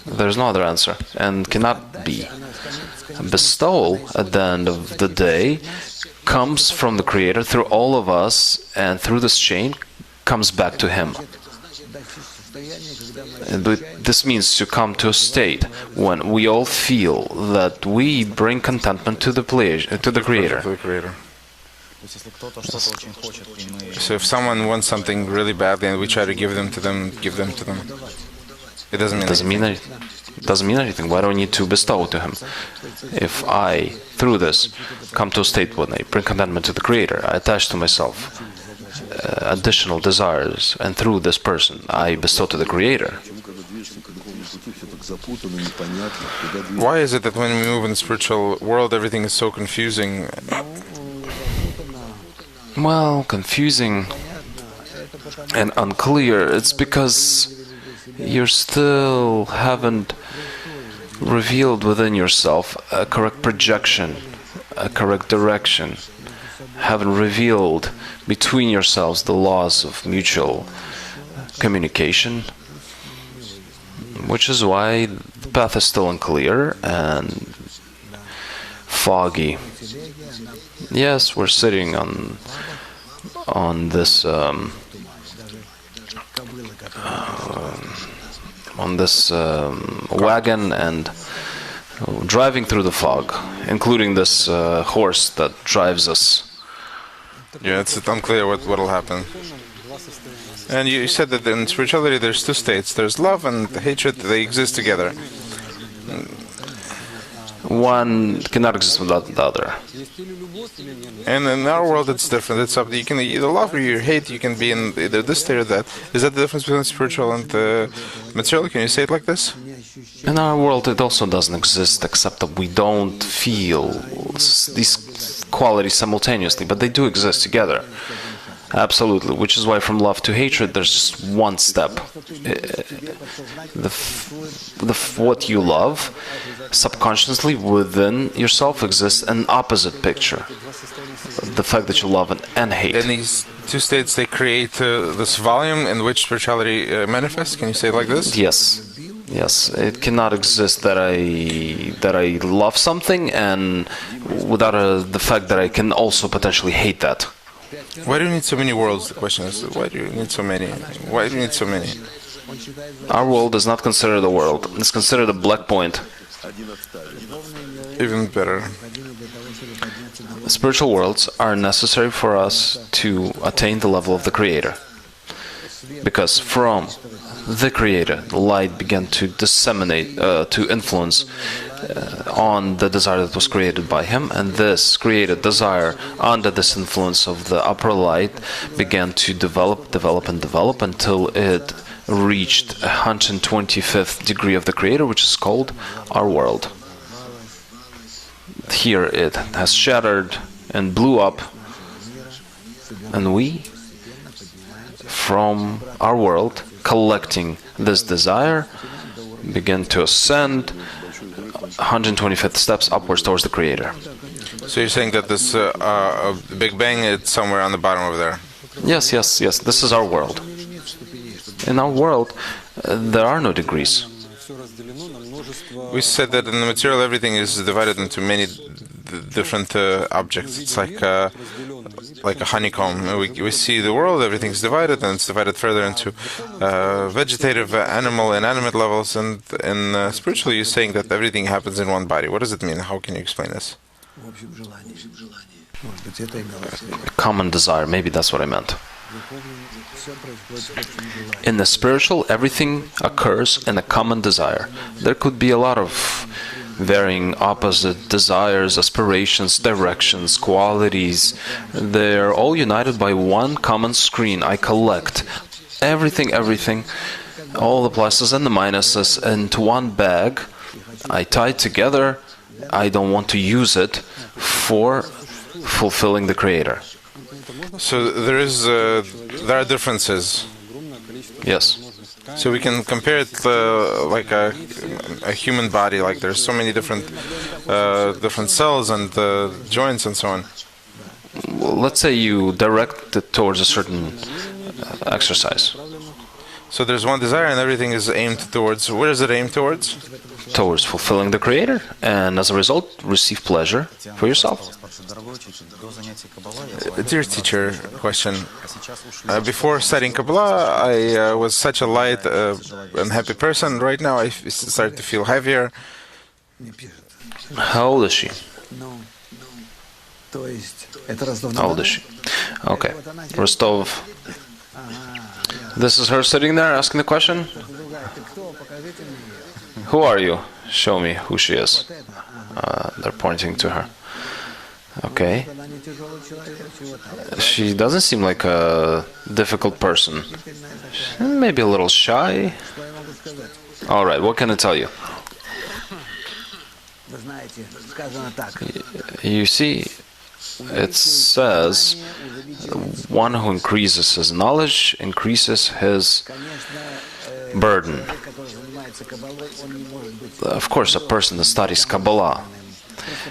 Speaker 1: There's no other answer, and cannot be. Bestowal, at the end of the day, comes from the Creator through all of us, and through this chain comes back to Him. This means to come to a state when we all feel that we bring contentment to the Creator.
Speaker 2: To the Creator. So if someone wants something really badly and we try to give them to them, it doesn't mean anything.
Speaker 1: Doesn't mean anything. Why do I need to bestow to him? If I, through this, come to a state when I bring contentment to the Creator, I attach to myself additional desires, and through this person, I bestow to the Creator.
Speaker 2: Why is it that when we move in the spiritual world, everything is so confusing?
Speaker 1: Well, confusing and unclear. It's because you still haven't revealed within yourself a correct projection, a correct direction. Haven't revealed between yourselves the laws of mutual communication, which is why the path is still unclear and foggy. Yes, we're sitting on this wagon and driving through the fog, including this horse that drives us.
Speaker 2: Yeah, it's unclear what'll happen. And you said that in spirituality there's two states. There's love and hatred. They exist together.
Speaker 1: One cannot exist without the other.
Speaker 2: And in our world it's different. It's up. You can either love or you hate. You can be in either this state or that. Is that the difference between spiritual and material? Can you say it like this?
Speaker 1: In our world it also doesn't exist, except that we don't feel these qualities simultaneously, but they do exist together. Absolutely, which is why from love to hatred there's just one step. What you love, subconsciously within yourself exists an opposite picture. The fact that you love and hate.
Speaker 2: And these two states, they create this volume in which spirituality manifests. Can you say it like this?
Speaker 1: Yes. Yes, it cannot exist that I love something and without the fact that I can also potentially hate that.
Speaker 2: Why do you need so many worlds? The question is, why do you need so many? Why do you need so many?
Speaker 1: Our world is not considered a world. It's considered a black point.
Speaker 2: Even better.
Speaker 1: Spiritual worlds are necessary for us to attain the level of the Creator. Because from the Creator, the light began to disseminate, to influence on the desire that was created by Him, and this created desire, under this influence of the upper light, began to develop until it reached 125th degree of the Creator, which is called our world. Here it has shattered and blew up, and we, from our world, collecting this desire, begin to ascend 125th steps upwards towards the Creator.
Speaker 2: So you're saying that this Big Bang is somewhere on the bottom over there?
Speaker 1: Yes. This is our world. In our world, there are no degrees.
Speaker 2: We said that in the material everything is divided into many different objects. It's like a honeycomb. We see the world, everything's divided, and it's divided further into vegetative, animal, inanimate levels. And spiritually, you're saying that everything happens in one body. What does it mean? How can you explain this?
Speaker 1: Common desire. Maybe that's what I meant. In the spiritual, everything occurs in a common desire. There could be a lot of varying opposite desires, aspirations, directions, qualities. They're all united by one common screen. I collect everything, all the pluses and the minuses into one bag. I tie it together. I don't want to use it for fulfilling the Creator.
Speaker 2: So there are differences.
Speaker 1: Yes.
Speaker 2: So we can compare it like a human body. Like there's so many different cells and joints and so on.
Speaker 1: Well, let's say you direct it towards a certain exercise.
Speaker 2: So there's one desire and everything is aimed towards. Where is it aimed towards?
Speaker 1: Towards fulfilling the Creator, and as a result, receive pleasure for yourself.
Speaker 2: Dear teacher, question. Before studying Kabbalah, I was such a light and happy person. Right now, I start to feel heavier.
Speaker 1: How old is she? How old is she? Okay. Rostov. This is her sitting there asking the question? Who are you? Show me who she is. They're pointing to her. Okay. She doesn't seem like a difficult person. Maybe a little shy. Alright, what can I tell you? You see, it says, one who increases his knowledge increases his burden. Of course, a person that studies Kabbalah,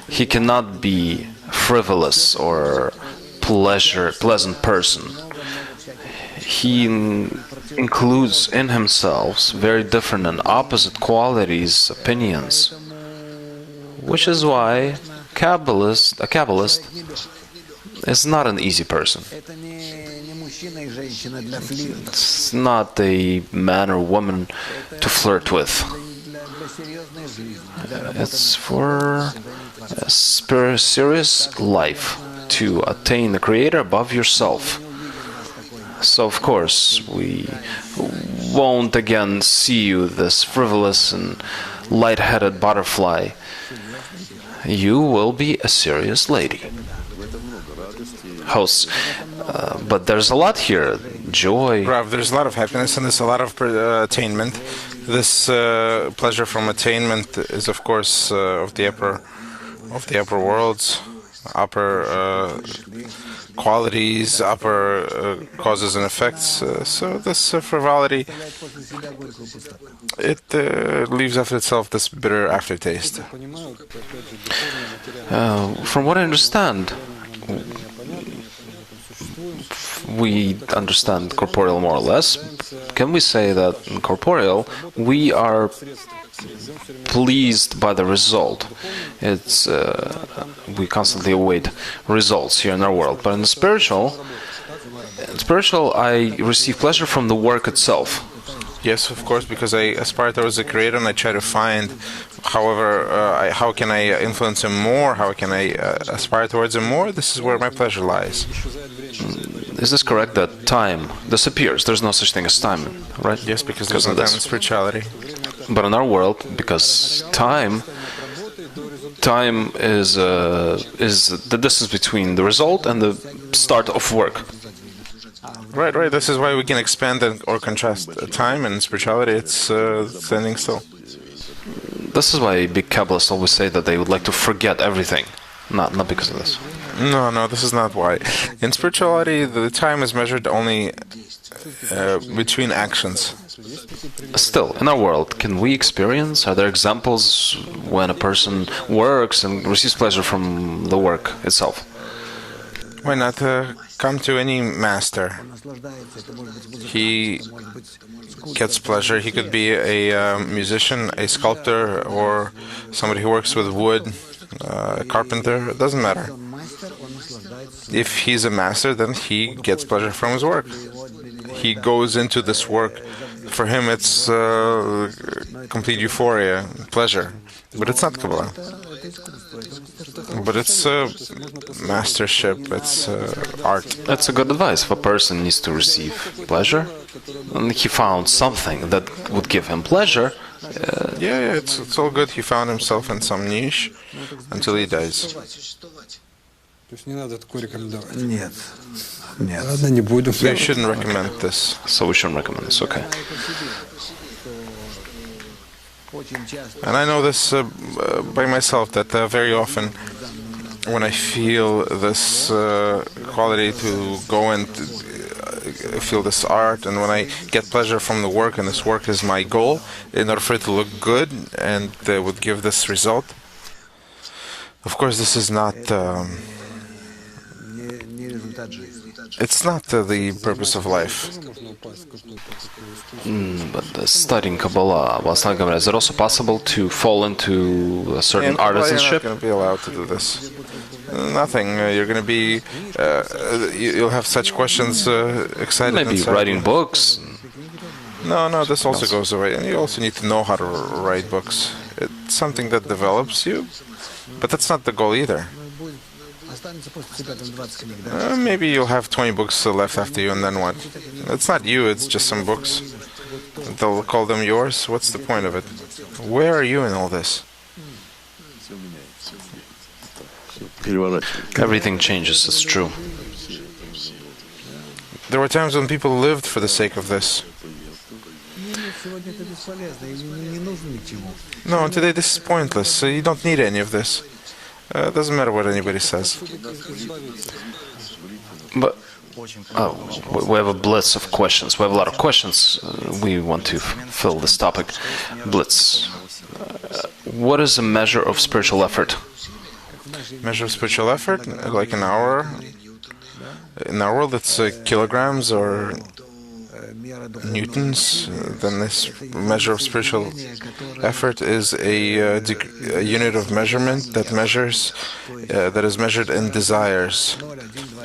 Speaker 1: he cannot be frivolous or pleasant person. He includes in himself very different and opposite qualities, opinions, which is why a Kabbalist is not an easy person. It's not a man or woman to flirt with. It's for a serious life, to attain the Creator above yourself. So of course we won't again see you this frivolous and light-headed butterfly. You will be a serious lady. House, but there's a lot here. Joy.
Speaker 2: Rav, there's a lot of happiness and there's a lot of attainment. This pleasure from attainment is, of course, of the upper worlds, upper qualities, upper causes and effects. So this frivolity, it leaves after itself this bitter aftertaste.
Speaker 1: From what I understand, we understand corporeal more or less. Can we say that in corporeal we are pleased by the result? It's we constantly await results here in our world. But in spiritual, I receive pleasure from the work itself.
Speaker 2: Yes, of course, because I aspire towards the Creator and I try to find, however, how can I influence Him more? How can I aspire towards Him more? This is where my pleasure lies.
Speaker 1: Is this correct that time disappears? There's no such thing as time, right?
Speaker 2: Yes, because there's no time in spirituality.
Speaker 1: But in our world, because time is the distance between the result and the start of work.
Speaker 2: Right. This is why we can expand or contrast time, and in spirituality it's standing still.
Speaker 1: This is why big Kabbalists always say that they would like to forget everything. Not because of this.
Speaker 2: No, this is not why. In spirituality, the time is measured only between actions.
Speaker 1: Still, in our world, can we experience? Are there examples when a person works and receives pleasure from the work itself?
Speaker 2: Why not come to any master? He gets pleasure. He could be a musician, a sculptor, or somebody who works with wood, a carpenter. It doesn't matter. If he's a master, then he gets pleasure from his work. He goes into this work. For him, it's complete euphoria, pleasure. But it's not Kabbalah. But it's mastership, it's art.
Speaker 1: That's a good advice. If a person needs to receive pleasure, and he found something that would give him pleasure,
Speaker 2: it's all good. He found himself in some niche until he dies. We shouldn't recommend this.
Speaker 1: So we shouldn't recommend this, okay.
Speaker 2: And I know this by myself, that very often when I feel this quality to go and feel this art, and when I get pleasure from the work, and this work is my goal, in order for it to look good and would give this result, of course this is not it's not the purpose of life.
Speaker 1: But studying Kabbalah, is it also possible to fall into a certain artisanship?
Speaker 2: You're not going to be allowed to do this. Nothing. You're going to be. You'll have such questions. Excited.
Speaker 1: Maybe
Speaker 2: inside.
Speaker 1: writing books.
Speaker 2: No. This also goes away, and you also need to know how to write books. It's something that develops you, but that's not the goal either. Maybe you'll have 20 books left after you, and then what? It's not you. It's just some books. They'll call them yours. What's the point of it? Where are you in all this?
Speaker 1: Everything changes, it's true.
Speaker 2: There were times when people lived for the sake of this. No, today this is pointless, so you don't need any of this. It doesn't matter what anybody says.
Speaker 1: But we have a blitz of questions. We have a lot of questions. We want to fill this topic. Blitz. What is a measure of spiritual effort?
Speaker 2: Measure of spiritual effort, like an hour. In our world, it's kilograms or newtons. Then this measure of spiritual effort is a unit of measurement that measures, that is measured in desires.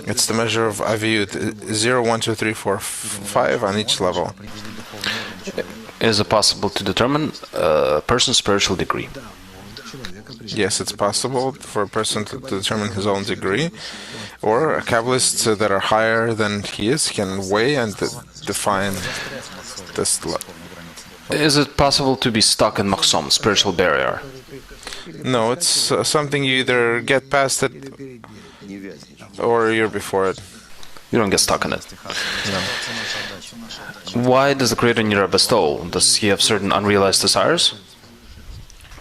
Speaker 2: It's the measure of aviyut, 0, 1, 2, 3, 4, 5 on each level.
Speaker 1: Is it possible to determine a person's spiritual degree?
Speaker 2: Yes, it's possible for a person to determine his own degree, or Kabbalists that are higher than he is can weigh and define this.
Speaker 1: Is it possible to be stuck in Mahsom, spiritual barrier?
Speaker 2: No, it's something you either get past it or you're before it.
Speaker 1: You don't get stuck in it.
Speaker 2: No.
Speaker 1: Why does the Creator need a bestowal? Does he have certain unrealized desires?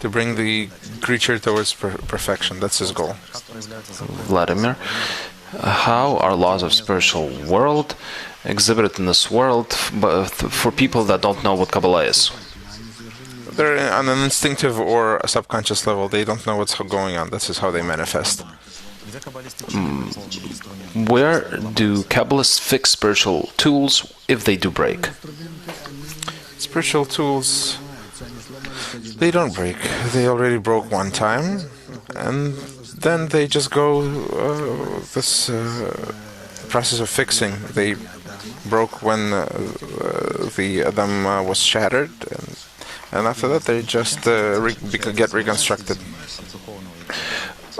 Speaker 2: To bring the creature towards perfection. That's his goal.
Speaker 1: Vladimir, how are laws of spiritual world exhibited in this world for people that don't know what Kabbalah is?
Speaker 2: They're on an instinctive or a subconscious level. They don't know what's going on. This is how they manifest.
Speaker 1: Where do Kabbalists fix spiritual tools if they do break?
Speaker 2: Spiritual tools, they don't break. They already broke one time, and then they just go this process of fixing. They broke when the Adam was shattered, and after that they just get reconstructed.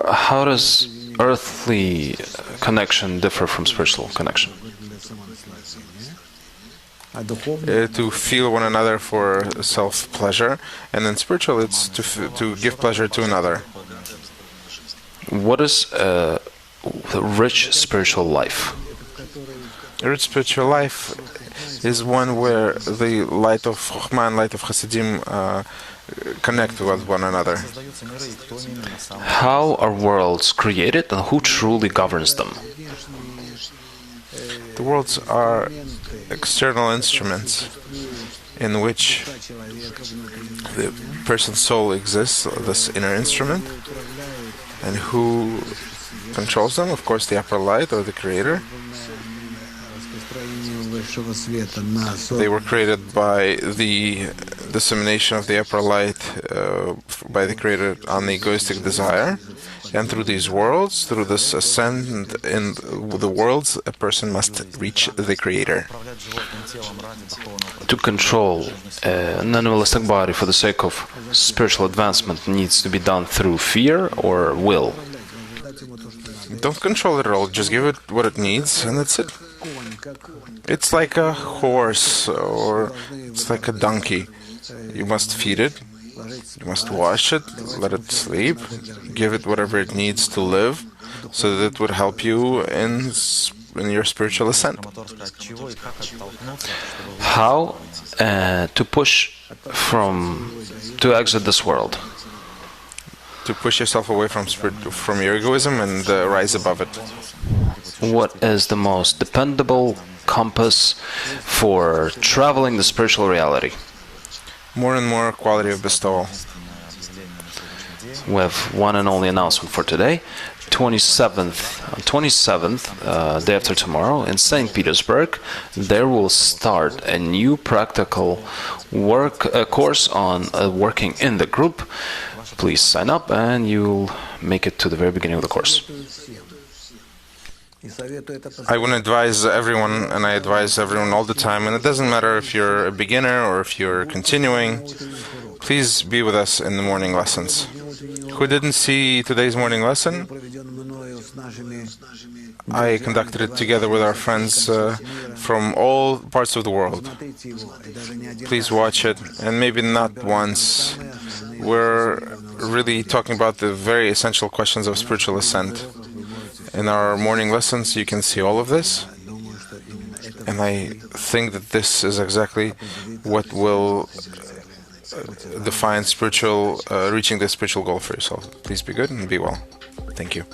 Speaker 1: How does earthly connection differ from spiritual connection?
Speaker 2: To feel one another for self-pleasure, and then spiritual, it's to give pleasure to another.
Speaker 1: What is a rich spiritual life?
Speaker 2: A rich spiritual life is one where the light of Chokhmah and light of Hasidim connect with one another.
Speaker 1: How are worlds created and who truly governs them?
Speaker 2: The worlds are external instruments in which the person's soul exists, this inner instrument, and who controls them? Of course, the upper light or the Creator. They were created by the dissemination of the upper light by the Creator on the egoistic desire. And through these worlds, through this ascent in the worlds, a person must reach the Creator.
Speaker 1: To control an animalistic body for the sake of spiritual advancement needs to be done through fear or will?
Speaker 2: Don't control it at all, just give it what it needs, and that's it. It's like a horse, or it's like a donkey. You must feed it, you must wash it, let it sleep, give it whatever it needs to live, so that it would help you in your spiritual ascent.
Speaker 1: How to push to exit this world?
Speaker 2: To push yourself away from your egoism and rise above it.
Speaker 1: What is the most dependable compass for traveling the spiritual reality?
Speaker 2: More and more quality of bestowal.
Speaker 1: We have one and only announcement for today. 27th, day after tomorrow, in St. Petersburg, there will start a new practical course on working in the group. Please sign up and you'll make it to the very beginning of the course.
Speaker 2: I would advise everyone, and I advise everyone all the time, and it doesn't matter if you're a beginner or if you're continuing, please be with us in the morning lessons. Who didn't see today's morning lesson? I conducted it together with our friends from all parts of the world. Please watch it, and maybe not once. We're really talking about the very essential questions of spiritual ascent. In our morning lessons, you can see all of this, and I think that this is exactly what will define reaching the spiritual goal for yourself. Please be good and be well. Thank you.